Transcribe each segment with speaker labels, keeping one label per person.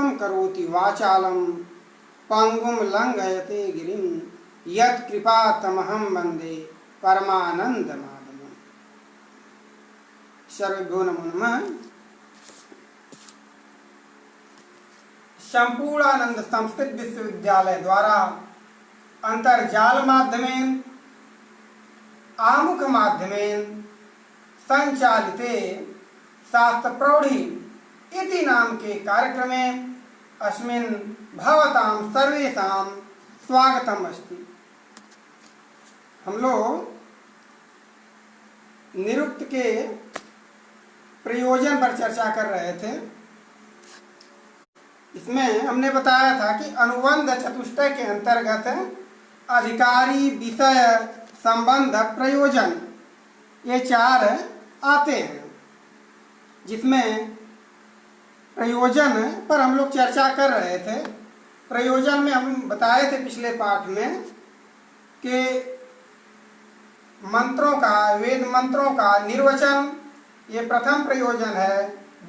Speaker 1: मूकं करोति वाचालं पंगुं लंघयते गिरिं यत्कृपातमहं वन्दे परमानन्दमाधवम्। सर्वेभ्यो नमो नमः। संपूर्णानंद संस्कृत विश्वविद्यालय द्वारा अंतर्जाल माध्यमेन आमुख माध्यमेन संचालिते शास्त्र प्रौढ़ी इति नाम के कार्यक्रमे अस्मिन् भवतां सर्वेषां स्वागतम् अस्ति। हम लोग निरुक्त के प्रयोजन पर चर्चा कर रहे थे। इसमें हमने बताया था कि अनुबंध चतुष्टय के अंतर्गत अधिकारी, विषय, संबंध, प्रयोजन ये चार आते हैं, जिसमें प्रयोजन पर हम लोग चर्चा कर रहे थे। प्रयोजन में हम बताए थे पिछले पाठ में कि मंत्रों का, वेद मंत्रों का निर्वचन ये प्रथम प्रयोजन है।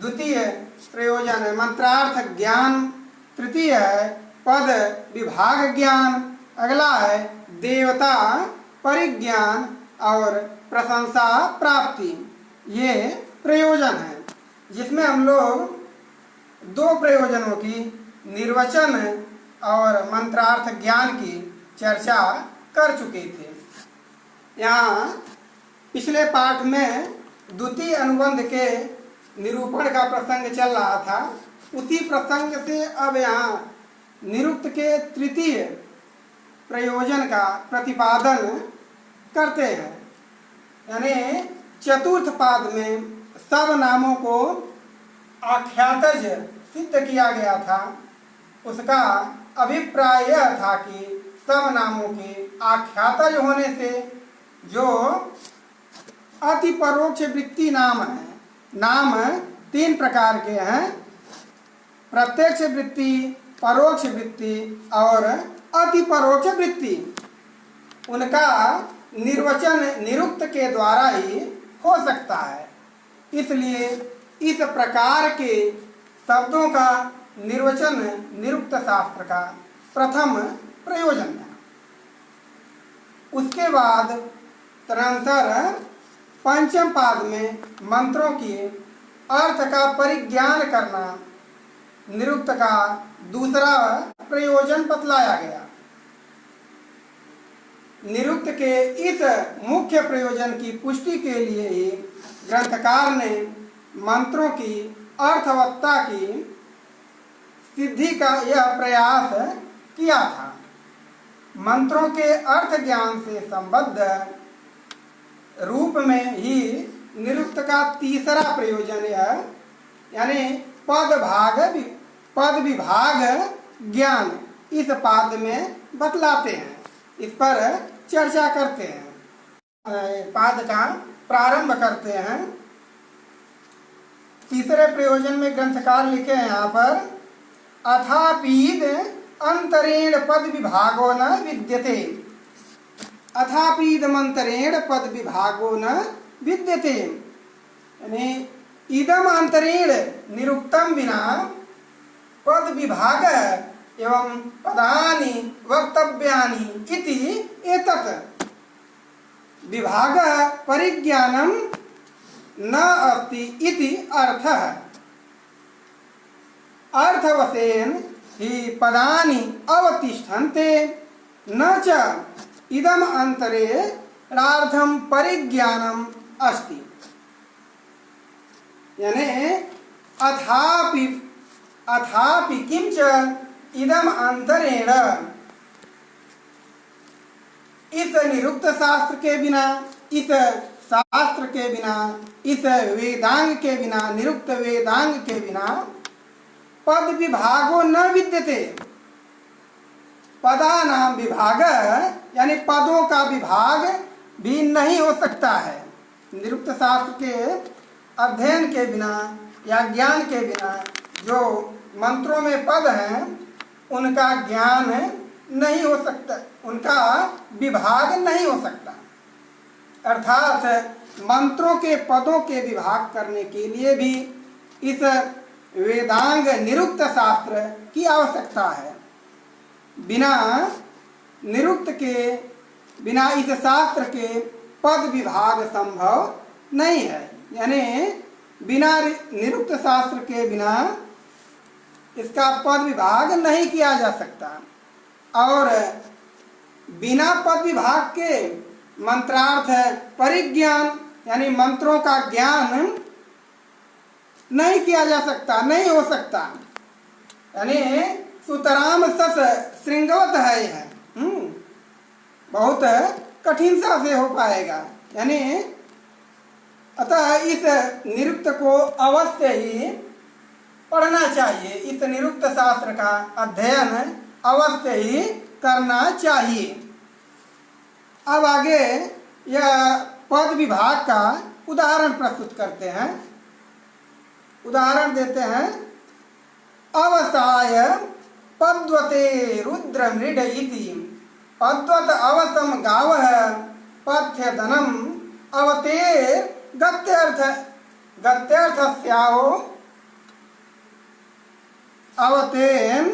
Speaker 1: द्वितीय प्रयोजन है मंत्रार्थ ज्ञान। तृतीय है पद विभाग ज्ञान। अगला है देवता परिज्ञान और प्रशंसा प्राप्ति। ये प्रयोजन है, जिसमें हम लोग दो प्रयोजनों की, निर्वचन और मंत्रार्थ ज्ञान की चर्चा कर चुके थे। यहाँ पिछले पाठ में द्वितीय अनुबंध के निरूपण का प्रसंग चल रहा था। उसी प्रसंग से अब यहाँ निरुक्त के तृतीय प्रयोजन का प्रतिपादन करते हैं। यानी चतुर्थ पाद में सब नामों को आख्यातज सिद्ध किया गया था। उसका अभिप्राय यह था कि सब नामों के आख्यातज होने से जो अति परोक्ष वृत्ति नाम है, नाम तीन प्रकार के हैं, प्रत्यक्ष वृत्ति, परोक्ष वृत्ति और अति परोक्ष वृत्ति। उनका निर्वचन निरुक्त के द्वारा ही हो सकता है। इसलिए इस प्रकार के शब्दों का निर्वचन निरुक्त शास्त्र का प्रथम प्रयोजन था। उसके बाद तदनंतर पंचम पाद में मंत्रों की अर्थ का परिज्ञान करना निरुक्त का दूसरा प्रयोजन बतलाया गया। निरुक्त के इस मुख्य प्रयोजन की पुष्टि के लिए ही ग्रंथकार ने मंत्रों की अर्थवत्ता की सिद्धि का यह प्रयास किया था। मंत्रों के अर्थ ज्ञान से संबद्ध रूप में ही निरुक्त का तीसरा प्रयोजन है, यानी पद विभाग ज्ञान इस पाद में बतलाते हैं। इस पर चर्चा करते हैं। पाद का प्रारंभ करते हैं। तीसरे प्रयोजन में ग्रंथकार लिखे हैं यहाँ पर, अथापीद अंतरेण पद विभागो न विद्यते। अथापीदमंतरेण पद विभागो न विद्यते, यानी इदम अंतरेण निरुक्तम बिना पद विभाग एवं पदानि वक्तव्यानि इति एतत् विभाग परिज्ञानम न अस्ति इति अर्थः। अर्थवशेन ही पदानि अवतिष्ठन्ते न च इदम अंतरे रार्थम परिज्ञानम अस्ति। यानी अथापि किंच इदम अंतरेण, इस निरुक्त शास्त्र के बिना, इस शास्त्र के बिना, इस वेदांग के बिना, निरुक्त वेदांग के बिना पद विभागो न विद्यते। पदानाम विभाग यानी पदों का विभाग भी नहीं हो सकता है। निरुक्त शास्त्र के अध्ययन के बिना या ज्ञान के बिना जो मंत्रों में पद हैं उनका ज्ञान नहीं हो सकता, उनका विभाग नहीं हो सकता। अर्थात मंत्रों के पदों के विभाग करने के लिए भी इस वेदांग निरुक्त शास्त्र की आवश्यकता है। बिना निरुक्त के, बिना इस शास्त्र के पद विभाग संभव नहीं है। यानी बिना निरुक्त शास्त्र के बिना इसका पद विभाग नहीं किया जा सकता, और बिना पद विभाग के मंत्रार्थ परिज्ञान यानी मंत्रों का ज्ञान नहीं किया जा सकता, नहीं हो सकता। यानी सुतराम सस श्रृंगवत है यह, बहुत कठिन सा से हो पाएगा। यानी अतः इस निरुक्त को अवश्य ही पढ़ना चाहिए, इस निरुक्त शास्त्र का अध्ययन अवश्य ही करना चाहिए। अब आगे यह पद विभाग का उदाहरण प्रस्तुत करते हैं। उदाहरण देते हैं, अवसाय पद्वते रुद्र मृड इति पद्वत अवसम गावः पथ्य धनम अवतेर गत्यर्थस्याहो अवतेन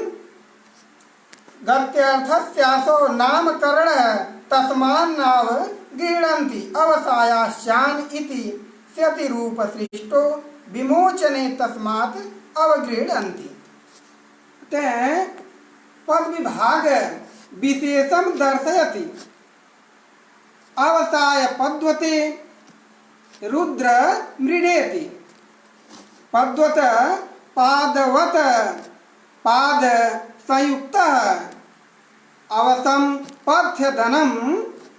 Speaker 1: गत्यर्थस्यासो नामकरण तस्मान्नाव गृह्णन्ति अवसायाश्चान इति स्यति रूप सृष्टो विमोचने तस्मात् अवगृह्णन्ति। पद विभाग विशेषम दर्शयति। अवसाय पद्वते रुद्र मृडेति। पद्वत पादवत पाद संयुक्त अवसम पथ्य धनम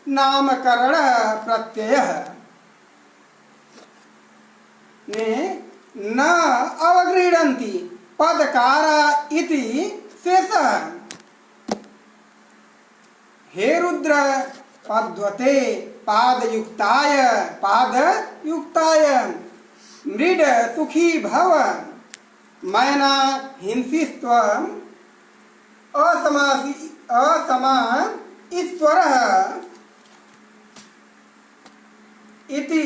Speaker 1: नामकरण प्रत्यय न अवगृह्णन्ति पदकारा इति शेषः। हे रुद्र पद्वते पादयुक्ताय मृड सुखी भव मैना हिंसिस्त्व असमा ईश्वरः इति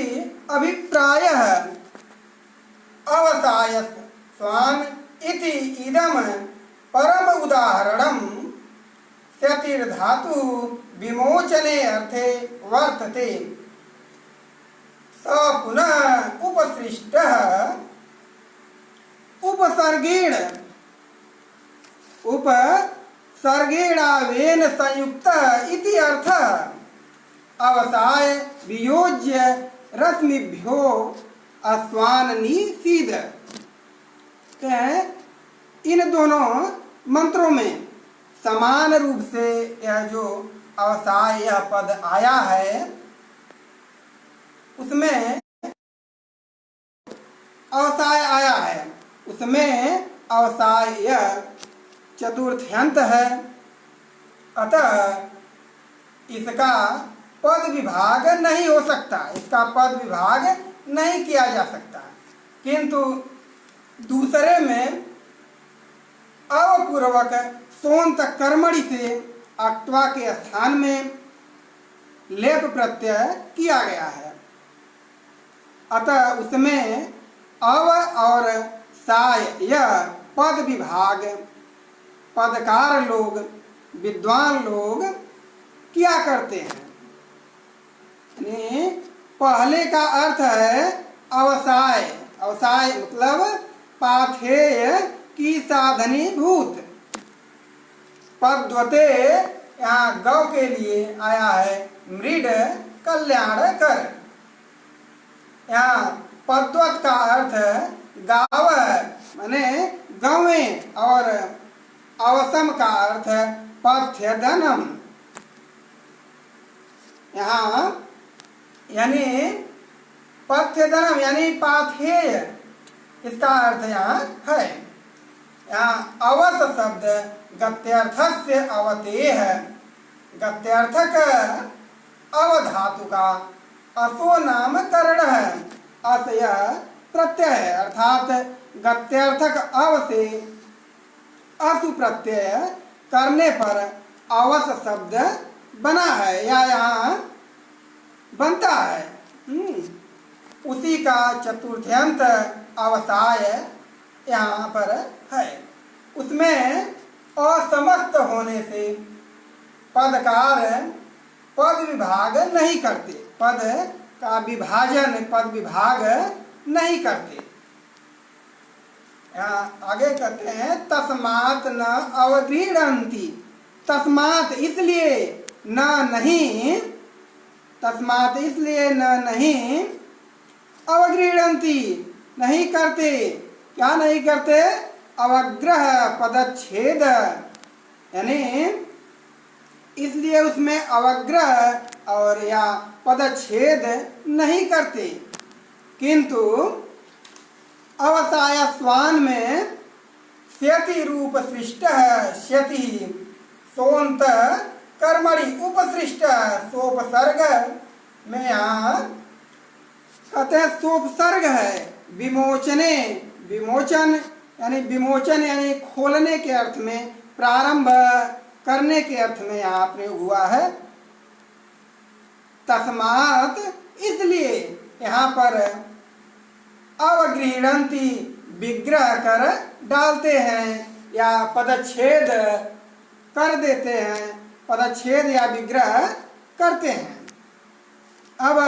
Speaker 1: अभिप्रायः। अवसाय स्वान् इति इदम परम उदाहरणं स्यतिर्धातु विमोचने अर्थे वर्तते। स पुनः उपसृष्टः उपसर्गेणावेन संयुक्त इति अर्थः। अवसाय वियोज्य रश्मिभ्यो अस्वान निषीद। इन दोनों मंत्रों में समान रूप से यह जो अवसाय यह पद आया है, उसमें अवसाय आया है, उसमें अवसाय यह चतुर्थ्यंत है। अतः इसका पद विभाग नहीं हो सकता, इसका पद विभाग नहीं किया जा सकता। किंतु दूसरे में अवपूर्वक सोंत कर्मणि से अक्त्वा के स्थान में लेप प्रत्यय किया गया है। अतः उसमें अव और साय यह पद विभाग पदकार लोग, विद्वान लोग किया करते हैं। पहले का अर्थ है अवसाय। अवसाय मतलब पाथेय की साधनी भूत। पद्वते यहाँ गौ के लिए आया है, मृड कल्याण कर। यहाँ पद्वत का अर्थ गाव माने गौवें, और अवसम का अर्थ पथ्य धनम। यहाँ यानी पथ्य धनम यानी पाथेय, इसका अर्थ यहाँ है। यहाँ अवस शब्द गत्यर्थस्य अवतेह, गत्यर्थक अवधातु का असो नाम करण है। अस यह प्रत्यय है, अर्थात गत्यर्थक अव से असु प्रत्यय करने पर अवस शब्द बना है या यहाँ बनता है। उसी का चतुर्थ्यंत अवसाय यहाँ पर है, उसमें असमस्त होने से पदकार पद विभाग नहीं करते, पद का विभाजन, पद विभाग नहीं करते। यहाँ आगे कहते हैं तस्मात् न अवगृह्णन्ति, तस्मात् इसलिए न नहीं, तस्मात् इसलिए न नहीं, अवगृह्णन्ति नहीं करते, क्या नहीं करते, अवग्रह पदच्छेद, यानी इसलिए उसमें अवग्रह और या पदच्छेद नहीं करते। किंतु अवसायस्वान में स्यति रूप सृष्ट, स्यति सोन्त कर्मणि उपसृष्ट, सोपसर्ग में यहाँ कहते हैं सोपसर्ग है, विमोचने, विमोचन यानी विमोचन यानी खोलने के अर्थ में, प्रारंभ करने के अर्थ में यहाँ प्रयोग हुआ है। तस्मात् इसलिए यहाँ पर अवगृह्णन्ति विग्रह कर डालते हैं या पदच्छेद कर देते हैं, पदच्छेद या विग्रह करते हैं। अब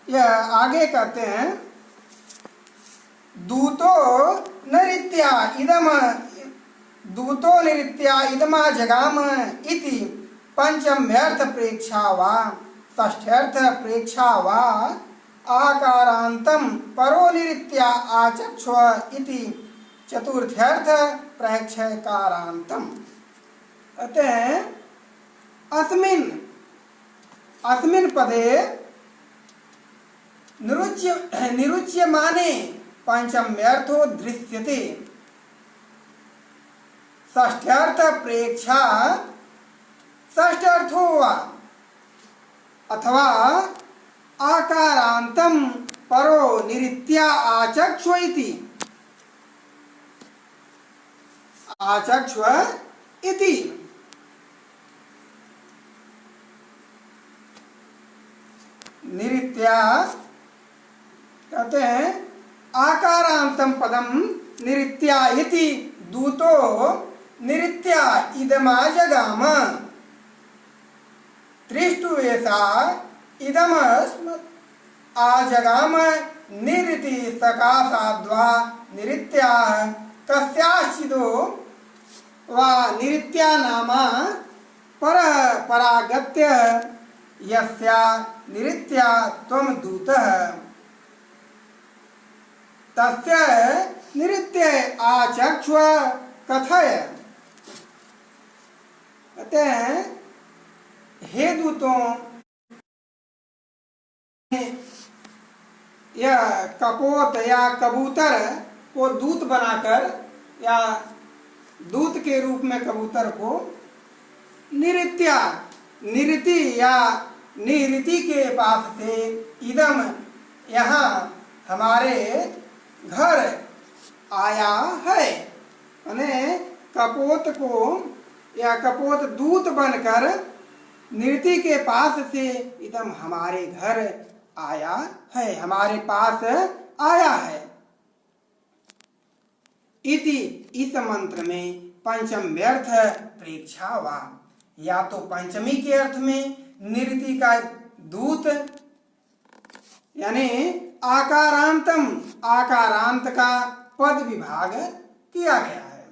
Speaker 1: यह आगे कहते हैं दूतो नृत्या इदम, दूतो नृत्या इदमा जगाम इति पंचम्यर्थ प्रेक्षा वा षष्ठ्यर्थ प्रेक्षा वा आकारांतम परो नृत्या आचक्ष्व इति चतुर्थ्यर्थ प्रेक्षकारांतम। कहते हैं अस्मिन्, अस्मिन् पदे निरुच्यमाने पंचम्यर्थो दृश्यते, षष्ठ्यर्थ प्रेक्षा षष्ठ्यर्थो वा अथवा आकारांतम परो निरित्या आचक्ष्व इति, आचक्ष्व इति। निरित्या कहते हैं आकारांतम पदम निरित्या इति दूतो निरित्या इदमा जगाम त्रिष्टु ऐसा इदम आजगाम निरिति सकाशाद्वा निरित्या कस्याश्चिदो वा निरित्या नामा पर परागत्य यस्या निरित्या त्वं दूतः तस्य निरित्य आचक्ष्व कथय। कहते हैं हे दूतों, यह कपोत या कबूतर को दूत बनाकर या दूत के रूप में कबूतर को निरित्या, निरिति या निरिति के पास से इदम यहाँ हमारे घर आया है, यानी कपोत को या कपोत दूत बनकर निरति के पास से इदम हमारे घर आया है, हमारे पास आया है। इति इस मंत्र में पंचम व्यर्थ प्रेक्षा वा, या तो पंचमी के अर्थ में निरति का दूत यानी आकारांतम, आकारांत का पद विभाग किया गया है,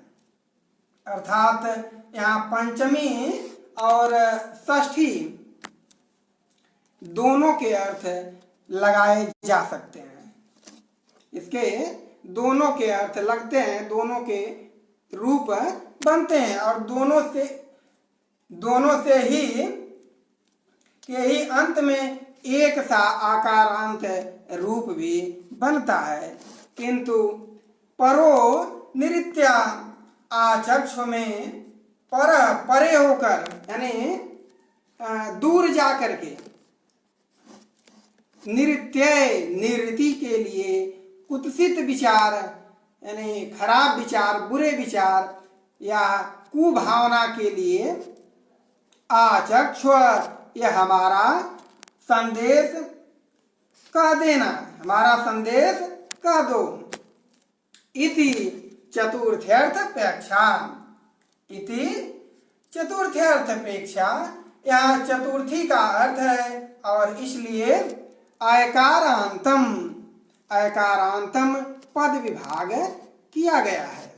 Speaker 1: अर्थात यहाँ पंचमी और षष्ठी दोनों के अर्थ लगाए जा सकते हैं। इसके दोनों के अर्थ लगते हैं, दोनों के रूप बनते हैं और दोनों से ही के ही अंत में एक सा आकारांत रूप भी बनता है। किंतु परो निरित्या आचक्ष में परे होकर यानी दूर जा करके निरित्य, निरति के लिए कुत्सित विचार यानी खराब विचार, बुरे विचार या कुभावना के लिए आचक्ष, यह हमारा संदेश कह देना, हमारा संदेश कह दो। इति चतुर्थ्यर्थपेक्षा इति चतुर्थ्यर्थपेक्षा। यहाँ चतुर्थी का अर्थ है और इसलिए आयकारांतम आयकारांतम पद विभाग किया गया है।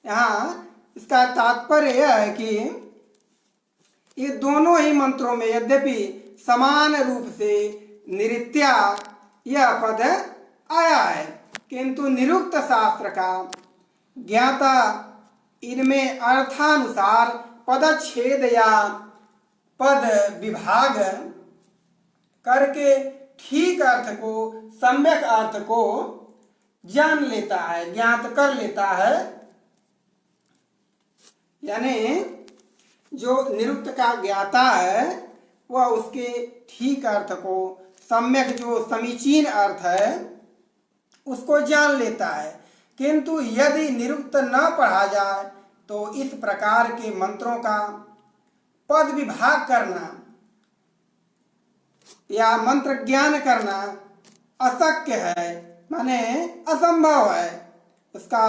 Speaker 1: यहाँ इसका तात्पर्य यह है कि ये दोनों ही मंत्रों में यद्यपि समान रूप से निरित्या यह पद आया है, किंतु निरुक्त शास्त्र का ज्ञाता इनमें अर्थानुसार पदच्छेद या पद विभाग करके ठीक अर्थ को, सम्यक अर्थ को जान लेता है, ज्ञात कर लेता है। यानी जो निरुक्त का ज्ञाता है वह उसके ठीक अर्थ को, सम्यक जो समीचीन अर्थ है उसको जान लेता है। किंतु यदि निरुक्त न पढ़ा जाए तो इस प्रकार के मंत्रों का पद विभाग करना या मंत्र ज्ञान करना अशक्य है, माने असंभव है। उसका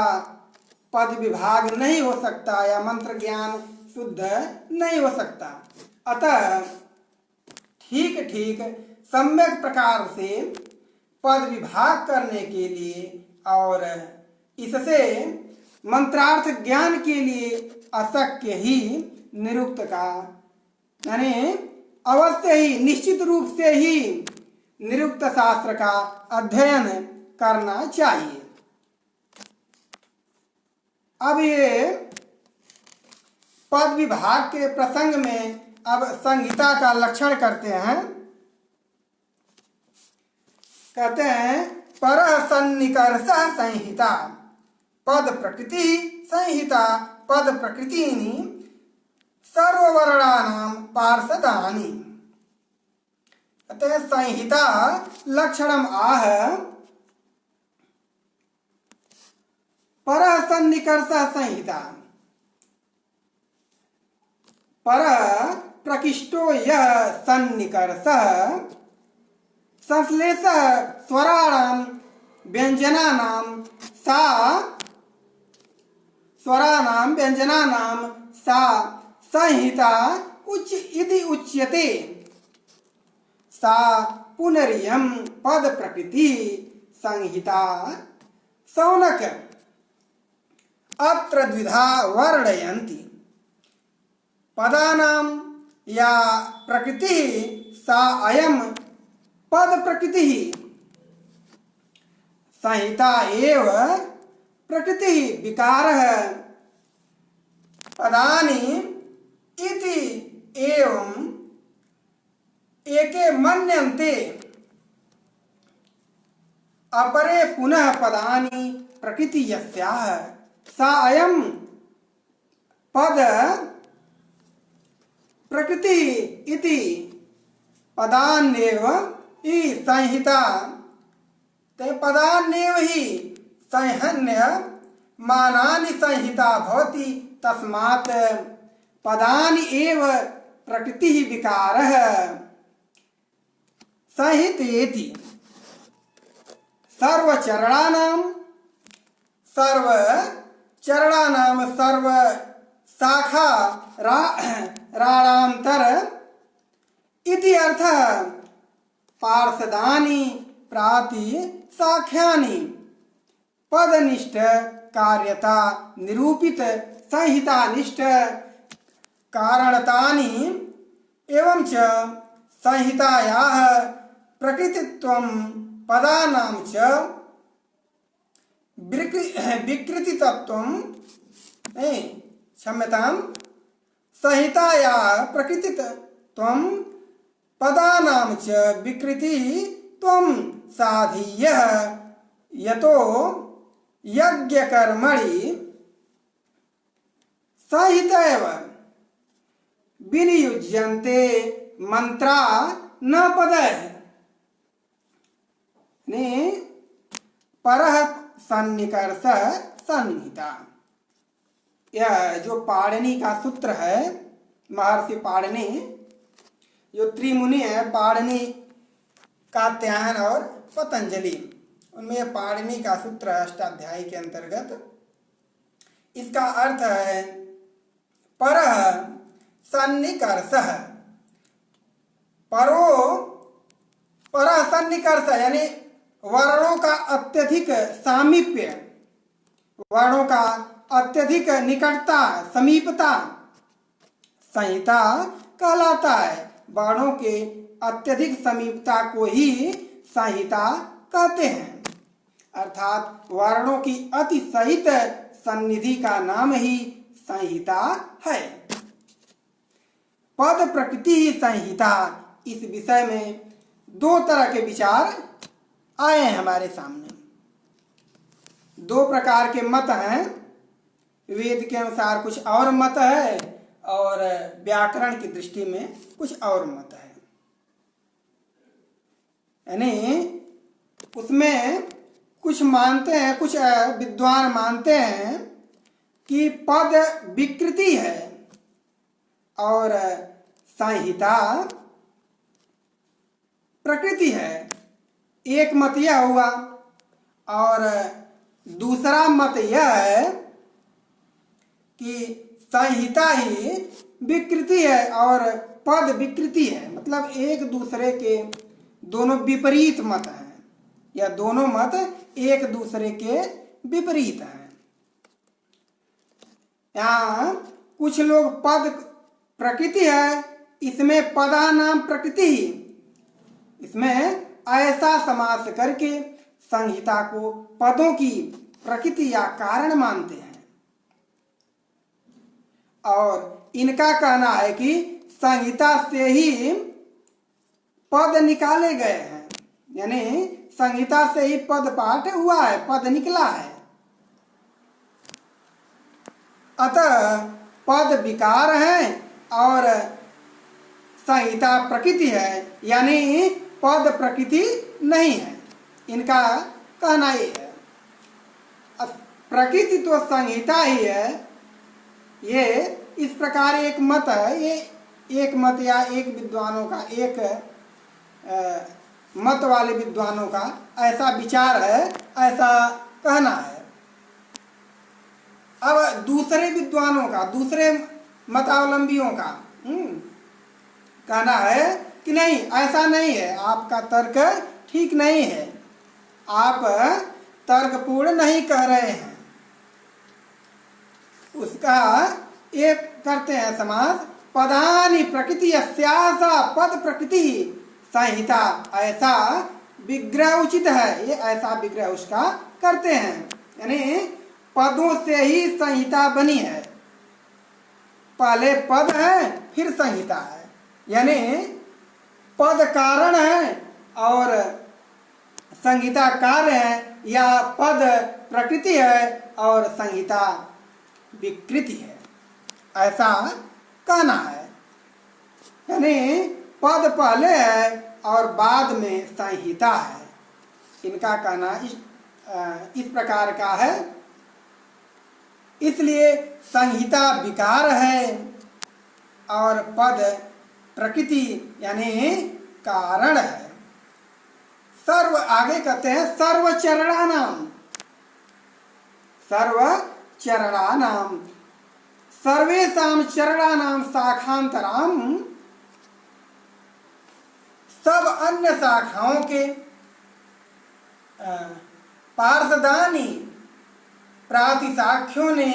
Speaker 1: पद विभाग नहीं हो सकता या मंत्र ज्ञान शुद्ध नहीं हो सकता। अतः ठीक ठीक सम्यक प्रकार से पद विभाग करने के लिए और इससे मंत्रार्थ ज्ञान के लिए अशक्य ही निरुक्त का, यानी अवश्य ही निश्चित रूप से ही निरुक्त शास्त्र का अध्ययन करना चाहिए। अब ये पद विभाग के प्रसंग में अब संहिता का लक्षण करते हैं। कहते हैं परः सन्निकर्ष संहिता पद प्रकृति संहिता पद प्रकृतिनी सर्ववर्णानां पार्षदानि। कहते हैं संहिता लक्षणम आह परः सन्निकर्ष संहिता। परः प्रकृष्टो यः सन्निकर्षः संश्लेषः स्वराणां व्यंजनानां सा स्वराणां व्यंजनानां सा संहिता उच्च इति उच्यते। सा पुनरियं पद प्रकृति संहिता। शौनक अत्र द्विधा वर्णयन्ति। पदानां या प्रकृति सा अयं पद प्रकृति संहिता एव प्रकृति विकारः पदानि इति एवं एके मन्यन्ते अपरे पुनः पदानि प्रकृति यस्याः सा अयं पद प्रकृति इति पदान्येव हि संहिता। ते पदान्येव हि संहन्य मानानि संहिता भवति। तस्मात् पदानि एव प्रकृति विकारः संहितेति। सर्वचरणानां सर्व शाखा राणांतर इति अर्थः पार्षदानि प्राति शाख्यानि पदनिष्ठ कार्यता निरूपित संहितानिष्ठ कारणतानि एवं च संहितायाः प्रकृतित्वं पदानां च विकृतितत्वं क्षम्यतां संहितायाः प्रकृतित्वं पदानां च विकृतित्वं साधीयः यतो यज्ञकर्मणि संहितैव विनियुज्यन्ते मंत्रा न पदः। परः सन्निकर्ष संहिता। यह जो पाणिनि का सूत्र है, महर्षि पाणिनि जो त्रिमुनि है, पाणिनि, कात्यायन और पतंजलि, उनमें पाणिनि का सूत्र है अष्टाध्यायी के अंतर्गत। इसका अर्थ है परः सन्निकर्षः। परः सन्निकर्ष यानी वर्णों का अत्यधिक सामीप्य, वर्णों का अत्यधिक निकटता, समीपता संहिता कहलाता है। वर्णों के अत्यधिक समीपता को ही संहिता कहते हैं, अर्थात वर्णों की अति सहित सन्निधि का नाम ही संहिता है। पद प्रकृति ही संहिता, इस विषय में दो तरह के विचार आए हैं हमारे सामने। दो प्रकार के मत हैं। वेद के अनुसार कुछ और मत है और व्याकरण की दृष्टि में कुछ और मत है। यानी उसमें कुछ मानते हैं, कुछ विद्वान मानते हैं कि पद विकृति है और संहिता प्रकृति है। एक मत यह हुआ और दूसरा मत यह है कि संहिता ही विकृति है और पद विकृति है। मतलब एक दूसरे के दोनों विपरीत मत हैं, या दोनों मत एक दूसरे के विपरीत हैं। यहाँ कुछ लोग पद प्रकृति है, इसमें पदा नाम प्रकृति ही, इसमें ऐसा समास करके संहिता को पदों की प्रकृति या कारण मानते हैं। और इनका कहना है कि संहिता से ही पद निकाले गए हैं, यानी संहिता से ही पद पाठ हुआ है, पद निकला है। अतः पद विकार है और संहिता प्रकृति है, यानी पद प्रकृति नहीं है। इनका कहना ये है। प्रकृति तो संहिता ही है। ये इस प्रकार एक मत है। ये एक मत या एक विद्वानों का, एक मत वाले विद्वानों का ऐसा विचार है, ऐसा कहना है। अब दूसरे विद्वानों का, दूसरे मतावलंबियों का कहना है कि नहीं, ऐसा नहीं है, आपका तर्क ठीक नहीं है, आप तर्कपूर्ण नहीं कह रहे हैं। उसका एक करते हैं समास, पदानि प्रकृति अस्यासा पद प्रकृति संहिता, ऐसा विग्रह उचित है। ये ऐसा विग्रह उसका करते हैं, यानी पदों से ही संहिता बनी है। पहले पद है फिर संहिता है, यानी पद कारण है और संहिता कार्य है, या पद प्रकृति है और संहिता विकृति है, ऐसा कहना है। यानी पद पहले है और बाद में संहिता है। इनका कहना इस प्रकार का है। इसलिए संहिता विकार है और पद प्रकृति यानी कारण है। सर्व आगे कहते हैं सर्वचरणानाम, सर्वचरणानाम सर्वेषां चरणानां शाखांतराम, सब अन्य शाखाओं के पार्षदानि प्रातिशाख्यों ने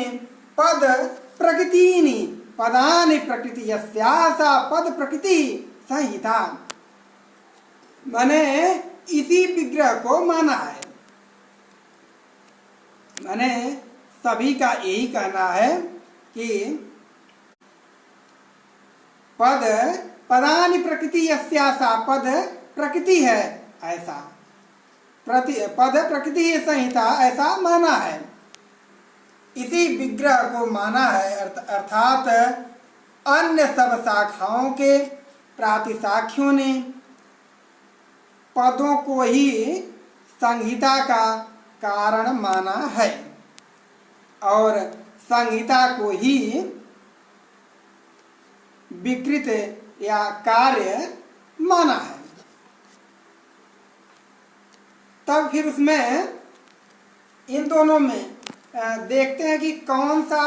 Speaker 1: पद प्रकृतिनि पदानि प्रकृति यस्यासा पद प्रकृति संहिता, मैंने इसी विग्रह को माना है। मैंने सभी का यही कहना है कि पदानि प्रकृति यस्यासा पद प्रकृति है, ऐसा पद प्रकृति संहिता ऐसा माना है। इसी विग्रह को माना है, अर्थात अन्य सब शाखाओं के प्रातिशाख्यों ने पदों को ही संहिता का कारण माना है और संहिता को ही विकृत या कार्य माना है। तब फिर उसमें इन दोनों में देखते हैं कि कौन सा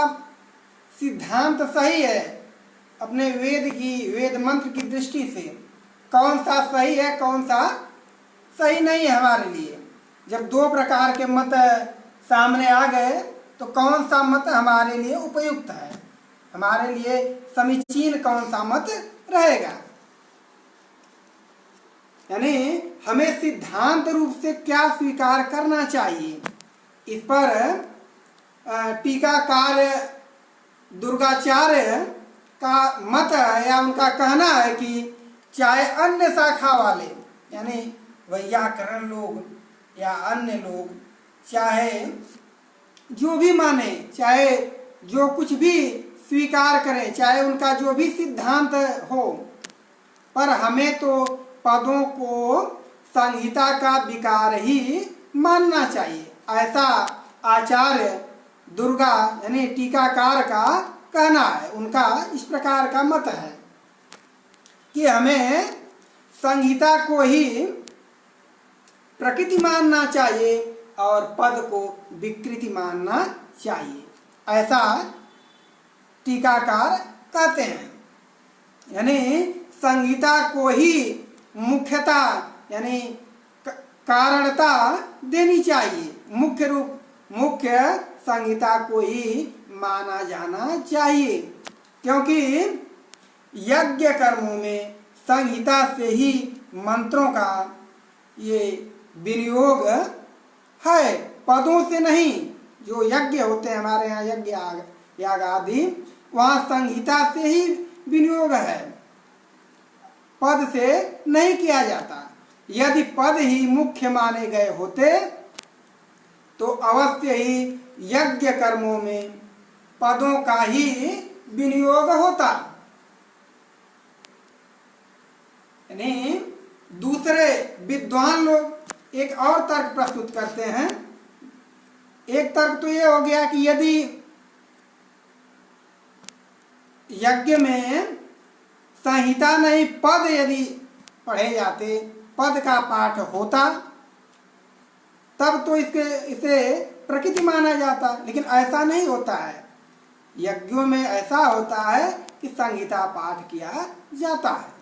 Speaker 1: सिद्धांत सही है अपने वेद मंत्र की दृष्टि से, कौन सा सही है कौन सा सही नहीं है हमारे लिए। जब दो प्रकार के मत सामने आ गए तो कौन सा मत हमारे लिए उपयुक्त है, हमारे लिए समीचीन कौन सा मत रहेगा। यानी हमें सिद्धांत रूप से क्या स्वीकार करना चाहिए, इस पर टीकाकार दुर्गाचार्य का मत है या उनका कहना है कि चाहे अन्य शाखा वाले यानी वैयाकरण लोग या अन्य लोग चाहे जो भी माने, चाहे जो कुछ भी स्वीकार करें, चाहे उनका जो भी सिद्धांत हो, पर हमें तो पदों को संहिता का विकार ही मानना चाहिए। ऐसा आचार्य दुर्गा यानी टीकाकार का कहना है। उनका इस प्रकार का मत है कि हमें संहिता को ही प्रकृति मानना चाहिए और पद को विकृति मानना चाहिए, ऐसा टीकाकार कहते हैं। यानी संहिता को ही मुख्यता यानी कारणता देनी चाहिए, मुख्य संहिता को ही माना जाना चाहिए, क्योंकि यज्ञ कर्मों में संहिता से ही मंत्रों का ये विनियोग है, पदों से नहीं। जो यज्ञ होते हैं हमारे यहाँ यज्ञ याग आदि, वहाँ संहिता से ही विनियोग है, पद से नहीं किया जाता। यदि पद ही मुख्य माने गए होते तो अवश्य ही यज्ञ कर्मों में पदों का ही विनियोग होता। यानी दूसरे विद्वान लोग एक और तर्क प्रस्तुत करते हैं। एक तर्क तो ये हो गया कि यदि यज्ञ में संहिता नहीं पद यदि पढ़े जाते, पद का पाठ होता, तब तो इसे प्रकृति माना जाता। लेकिन ऐसा नहीं होता है, यज्ञों में ऐसा होता है कि संहिता पाठ किया जाता है।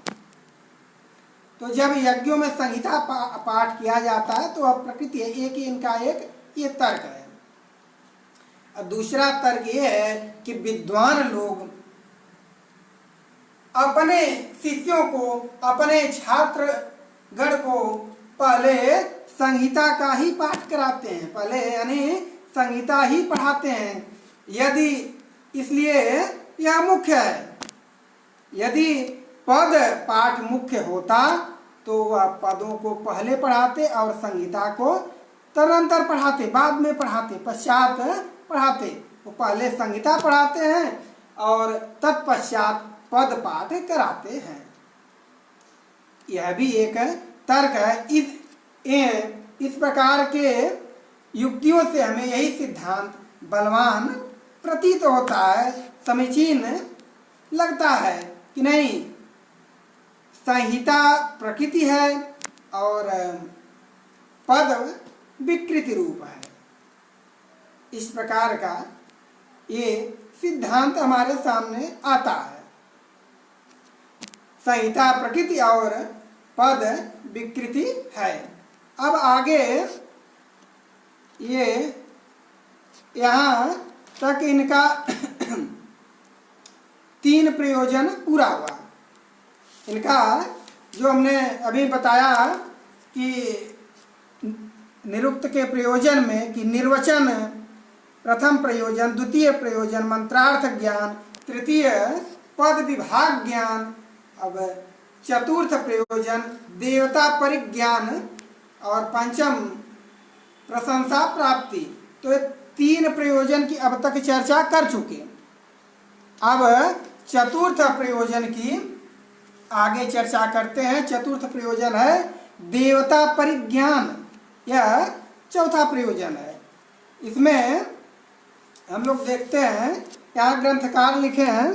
Speaker 1: तो जब यज्ञों में संहिता पाठ किया जाता है तो अब प्रकृति है। एक ही इनका एक ये तर्क है। और दूसरा तर्क ये है कि विद्वान लोग अपने शिष्यों को, अपने छात्रगण को पहले संहिता का ही पाठ कराते हैं, पहले यानी संहिता ही पढ़ाते हैं। यदि इसलिए यह मुख्य है। यदि पद पाठ मुख्य होता तो वह पदों को पहले पढ़ाते और संहिता को तदनंतर पढ़ाते, बाद में पढ़ाते, पश्चात पढ़ाते। वो पहले संहिता पढ़ाते हैं और तत्पश्चात पद पाठ कराते हैं। यह भी एक तर्क है। इस प्रकार के युक्तियों से हमें यही सिद्धांत बलवान प्रतीत होता है, समीचीन लगता है कि नहीं, संहिता प्रकृति है और पद विकृति रूप है। इस प्रकार का ये सिद्धांत हमारे सामने आता है। संहिता प्रकृति और पद विकृति है। अब आगे ये यहाँ तक इनका 3 प्रयोजन पूरा हुआ। इनका जो हमने अभी बताया कि निरुक्त के प्रयोजन में कि निर्वचन प्रथम प्रयोजन, द्वितीय प्रयोजन मंत्रार्थ ज्ञान, तृतीय पद विभाग ज्ञान, अब चतुर्थ प्रयोजन देवता परिज्ञान और पंचम प्रशंसा प्राप्ति। तो ये 3 प्रयोजन की अब तक चर्चा कर चुके। अब चतुर्थ प्रयोजन की आगे चर्चा करते हैं। चतुर्थ प्रयोजन है देवता परिज्ञान, यह चौथा प्रयोजन है। इसमें हम लोग देखते हैं, यहाँ ग्रंथकार लिखे हैं,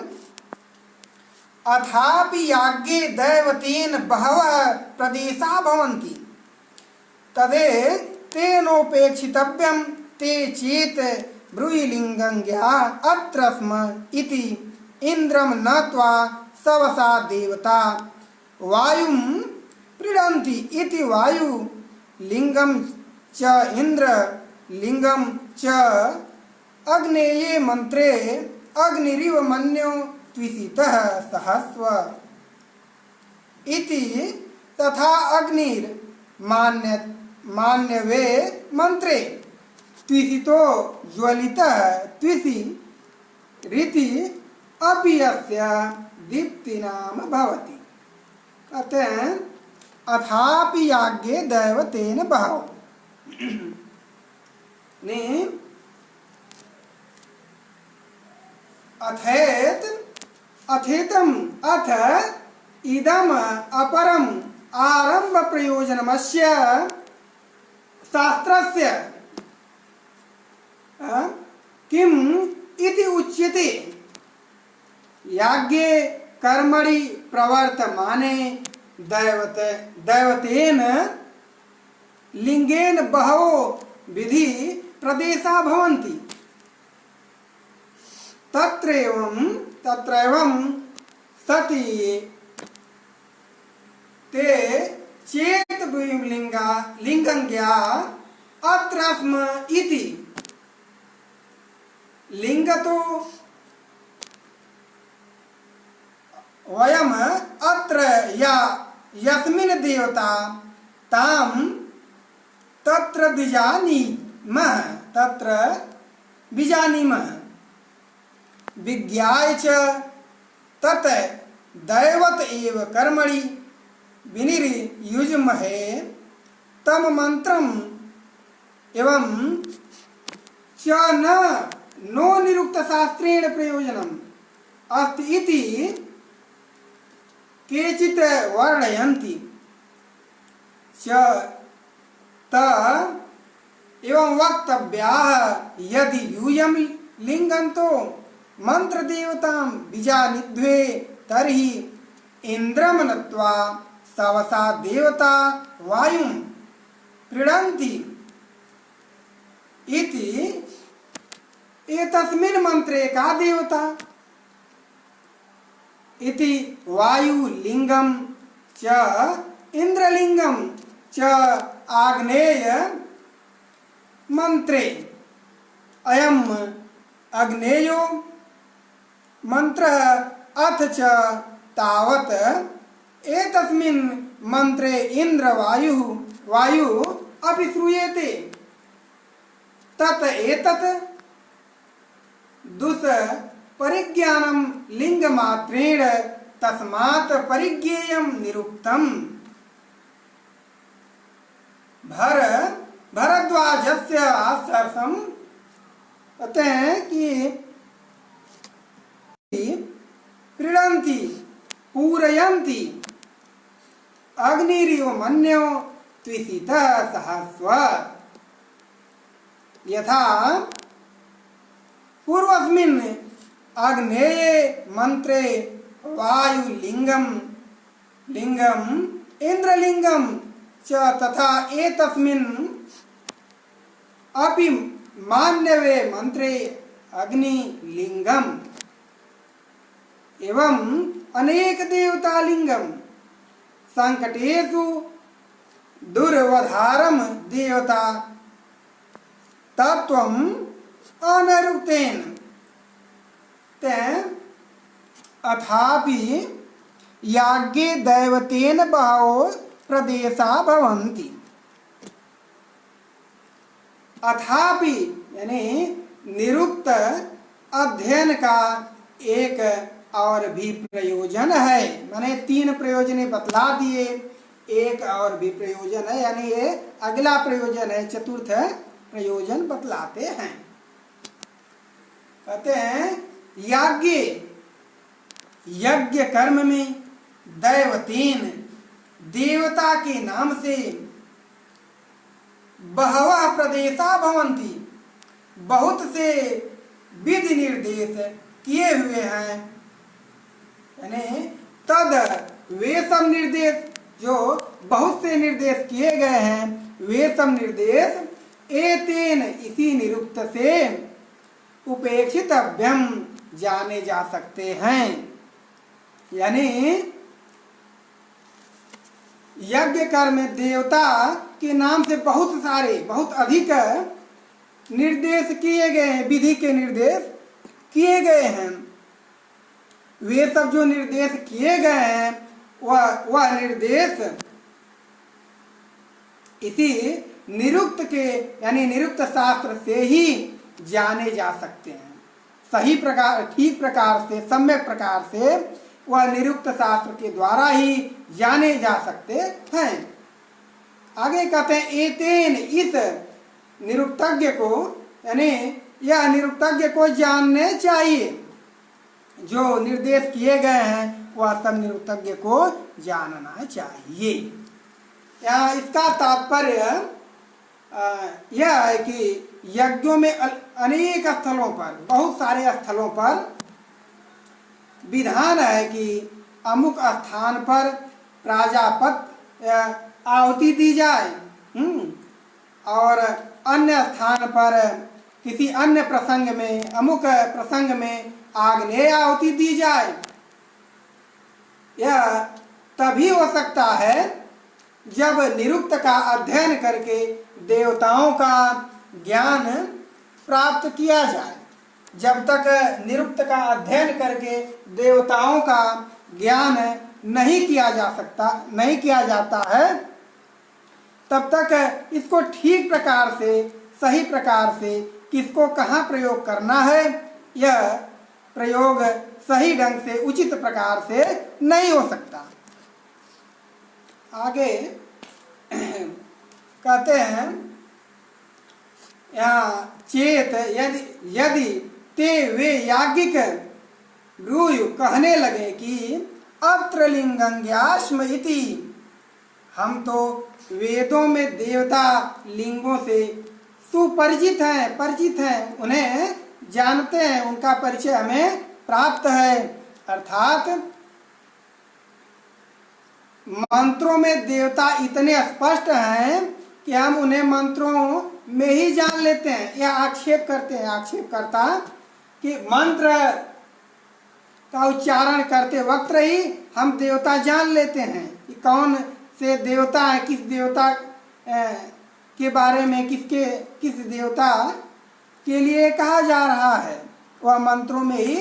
Speaker 1: अथापि याज्ञे दैवतेन बहवः प्रदेशा भवन्ति तदे तेनोपेक्षितव्यं ते चेत ब्रूहिलिंगं ज्ञा अत्र स्म इति इंद्रम न त्वा सवसा देवता वायुं प्रीणन्ति इति वायु लिंगम च इंद्र लिंगम च अग्नेये मंत्रे अग्निरिव मन्यो त्विषितः सहस्व इति तथा अग्निर मान्यवे मंत्रे त्विषितो ज्वलितः त्विषि रीति अपि यस्य दीप्तिनाम भवति। कहते हैं अथापि याज्ञे दैवतेन बहवो ने अथेतम अथ इदम अपरम आरंभ प्रयोजनमस्य शास्त्रस्य किम इति उच्यते। याज्ञे कर्मणि प्रवर्तमाने दैवतेन लिंगेन बहवो विधि प्रदेशा भवन्ति। तत्रैवं सति ते चेत लिंगं ज्ञा अत्र स्म इति। लिंगतो वयम अत्र या यस्मिन् देवता ताम तत्र बीजानीमः विज्ञाय च तत् दैवत एव कर्मणि विनिर्युज्महे तम मंत्रम एवं च नो निरुक्त शास्त्रेण प्रयोजनम अस्ति इति केचित् वर्णयन्ति च त एवं वक्तव्याः यदि यूयं लिंगन्तो मंत्र देवतां बीजानिध्वे तर्हि इंद्रम नत्वा सवसा देवता वायुं प्रीणन्ति इति। एतस्मिन् मंत्रे का देवता इति वायुलिंगम च इंद्रलिंगम च आग्नेय मंत्रे अयम अग्नेयो मंत्र अथ च तावत एतस्मिन् मंत्रे इंद्र वायु अपि श्रूयते। तत एतत् दुष्परिज्ञानं लिंगमात्रेण तस्मात् परिज्ञेयं निरुक्तम्। भरद्वाजस्य आश्वासं कहते हैं कि प्रीणन्ति पूरयन्ति अग्निरिव मन्यो त्विषितः सहस्व। यथा पूर्वस्मिन् आग्नेये मंत्रे वायुलिंगम इंद्रलिंगम च तथा एतस्मिन् अपि मान्यवे मंत्रे अग्निलिंगम एवं अनेक देवता लिंगम संकटेषु दुर्वधारम देवता तत्वम अनरुक्तेन अथापि याज्ञे दैवतेन बहवो प्रदेशा भवन्ति। अथापि यानी निरुक्त अध्ययन का एक और भी प्रयोजन है। मैंने 3 प्रयोजन बतला दिए, एक और भी प्रयोजन है, यानी ये अगला प्रयोजन है, चतुर्थ प्रयोजन बतलाते हैं। कहते हैं यज्ञ कर्म में दैवतेन देवता के नाम से बहवः प्रदेशा भवन्ति, बहुत से विधि निर्देश किए हुए हैं। यानी तद वे सब निर्देश जो बहुत से निर्देश किए गए हैं वे सब निर्देश एतेन इसी निरुक्त से उपेक्षित अभ्यम जाने जा सकते हैं। यानी यज्ञ कर्म देवता के नाम से बहुत सारे बहुत अधिक निर्देश किए गए हैं, विधि के निर्देश किए गए हैं। वे सब जो निर्देश किए गए हैं वह निर्देश इसी निरुक्त के यानी निरुक्त शास्त्र से ही जाने जा सकते हैं। सही प्रकार ठीक प्रकार से सम्यक प्रकार से वह निरुक्त शास्त्र के द्वारा ही जाने जा सकते हैं। आगे कहते हैं एतेन इस निरुक्तज्ञ को यानी यह निरुक्तज्ञ को जानने चाहिए। जो निर्देश किए गए हैं वह सब निरुक्तज्ञ को जानना चाहिए। यहाँ इसका तात्पर्य यह है कि यज्ञों में अनेक स्थलों पर बहुत सारे स्थलों पर विधान है कि अमुक स्थान पर प्राजापत आहुति दी जाए और अन्य स्थान पर किसी अन्य प्रसंग में अमुक प्रसंग में आग्नेय आहुति दी जाए। यह तभी हो सकता है जब निरुक्त का अध्ययन करके देवताओं का ज्ञान प्राप्त किया जाए। जब तक निरुक्त का अध्ययन करके देवताओं का ज्ञान नहीं किया जाता है, तब तक इसको ठीक प्रकार से सही प्रकार से किसको कहाँ प्रयोग करना है, यह प्रयोग सही ढंग से उचित प्रकार से नहीं हो सकता। आगे कहते हैं यहाँ चेत यदि ते वे याज्ञिक ब्रूयु कहने लगे कि अत्र लिंगंग्याश्म इति, हम तो वेदों में देवता लिंगों से सुपरिचित हैं, परिचित हैं, उन्हें जानते हैं, उनका परिचय हमें प्राप्त है। अर्थात मंत्रों में देवता इतने स्पष्ट हैं कि हम उन्हें मंत्रों में ही जान लेते हैं। यह आक्षेप करते हैं आक्षेपकर्ता कि मंत्र का उच्चारण करते वक्त ही हम देवता जान लेते हैं कि कौन से देवता है, किस देवता के बारे में किस देवता के लिए कहा जा रहा है, वह मंत्रों में ही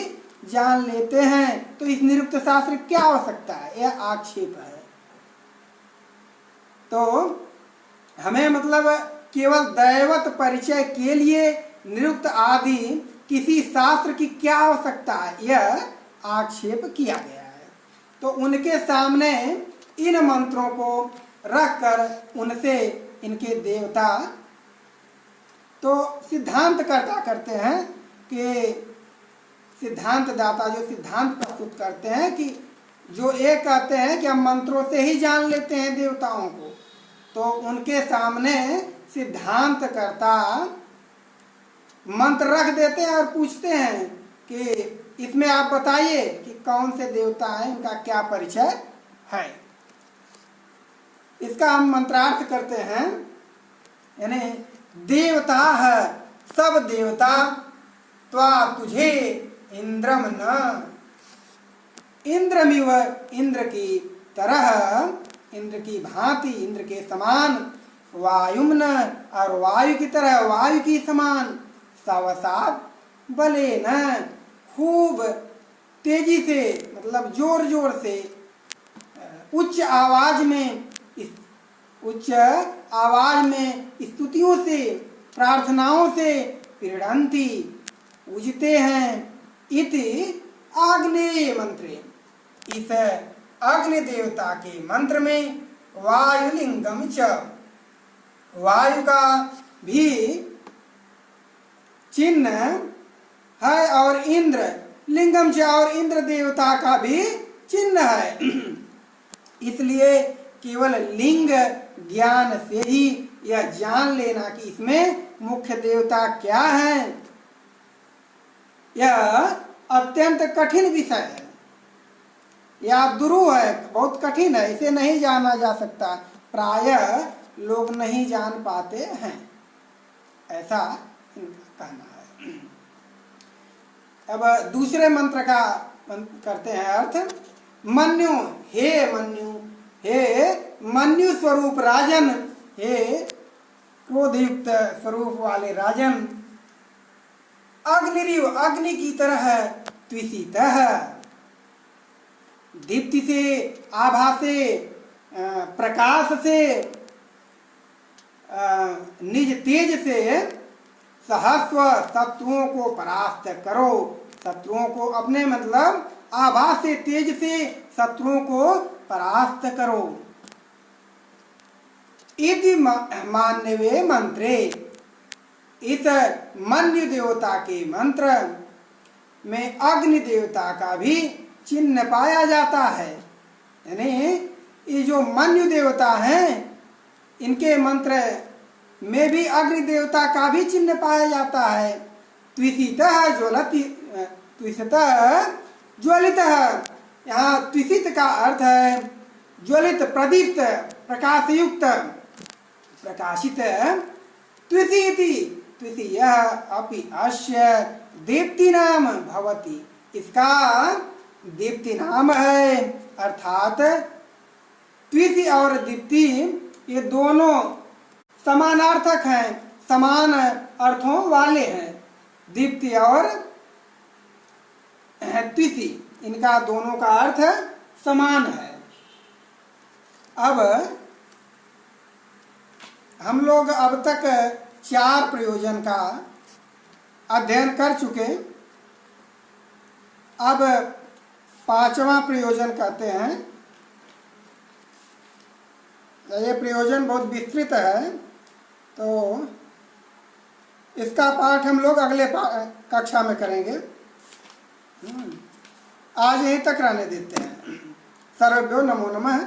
Speaker 1: जान लेते हैं। तो इस निरुक्त शास्त्र क्या हो सकता है, यह आक्षेप है। तो हमें मतलब केवल दैवत परिचय के लिए निरुक्त आदि किसी शास्त्र की क्या आवश्यकता है, यह आक्षेप किया गया है। तो उनके सामने इन मंत्रों को रखकर उनसे इनके देवता तो सिद्धांतकर्ता करते हैं कि सिद्धांत दाता जो सिद्धांत प्रस्तुत करते हैं कि जो ये कहते हैं कि हम मंत्रों से ही जान लेते हैं देवताओं को, तो उनके सामने सिद्धांतकर्ता मंत्र रख देते हैं और पूछते हैं कि इसमें आप बताइए कि कौन से देवता हैं, इनका क्या परिचय है। इसका हम मंत्रार्थ करते हैं, यानी देवता है सब देवता त्वा तुझे इंद्रम न, इंद्रमिव इंद्र की तरह, इंद्र की भांति इंद्र के समान, वायुम्न और वायु की तरह वायु की समान, सवसात बले न, खूब तेजी से मतलब जोर जोर से उच्च आवाज में स्तुतियों से प्रार्थनाओं से क्रीडंती पूजते हैं। इति आग्नेय मंत्रे, इस अग्नि देवता के मंत्र में वायुलिंगम च, वायु का भी चिन्ह है और इंद्र लिंगम च, और इंद्र देवता का भी चिन्ह है। इसलिए केवल लिंग ज्ञान से ही यह जान लेना कि इसमें मुख्य देवता क्या है, यह अत्यंत कठिन विषय है, यह दुरूह है, बहुत कठिन है, इसे नहीं जाना जा सकता। प्रायः लोग नहीं जान पाते हैं, ऐसा इनका कहना है। अब दूसरे मंत्र का करते हैं अर्थ। मन्यु, हे मन्यु, हे मन्यु स्वरूप राजन, हे क्रोधयुक्त स्वरूप वाले राजन, अग्निरिव, अग्नि की तरह, त्विषितः, दीप्ति से, आभा से, प्रकाश से, निज तेज से सहस्व शत्रुओं को परास्त करो। शत्रुओं को अपने मतलब आभा से, तेज से शत्रुओं को परास्त करो। इति मान्यवे मंत्रे, इस मन्यु देवता के मंत्र में अग्नि देवता का भी चिन्ह पाया जाता है। यानी ये जो मन्यु देवता हैं, इनके मंत्र में भी अग्नि देवता का भी चिन्ह पाया जाता है। त्विषितः ज्वलति, त्विषितः ज्वलितः, यहाँ त्विषित का अर्थ है ज्वलित, प्रदीप्त, प्रकाशयुक्त, प्रकाशित। त्विषीति, त्विषि यह अपि अस्य दीप्ति नाम भवति, इसका दीप्ति नाम है। अर्थात त्विषि और दीप्ति ये दोनों समानार्थक हैं, समान अर्थों वाले हैं। दीप्ति और त्विषि, इनका दोनों का अर्थ समान है। अब हम लोग अब तक 4 प्रयोजन का अध्ययन कर चुके। अब 5वां प्रयोजन कहते हैं। ये प्रयोजन बहुत विस्तृत है, तो इसका पाठ हम लोग अगले कक्षा में करेंगे। आज यहीं तक रहने देते हैं। सर्वभ्यो नमो नमः।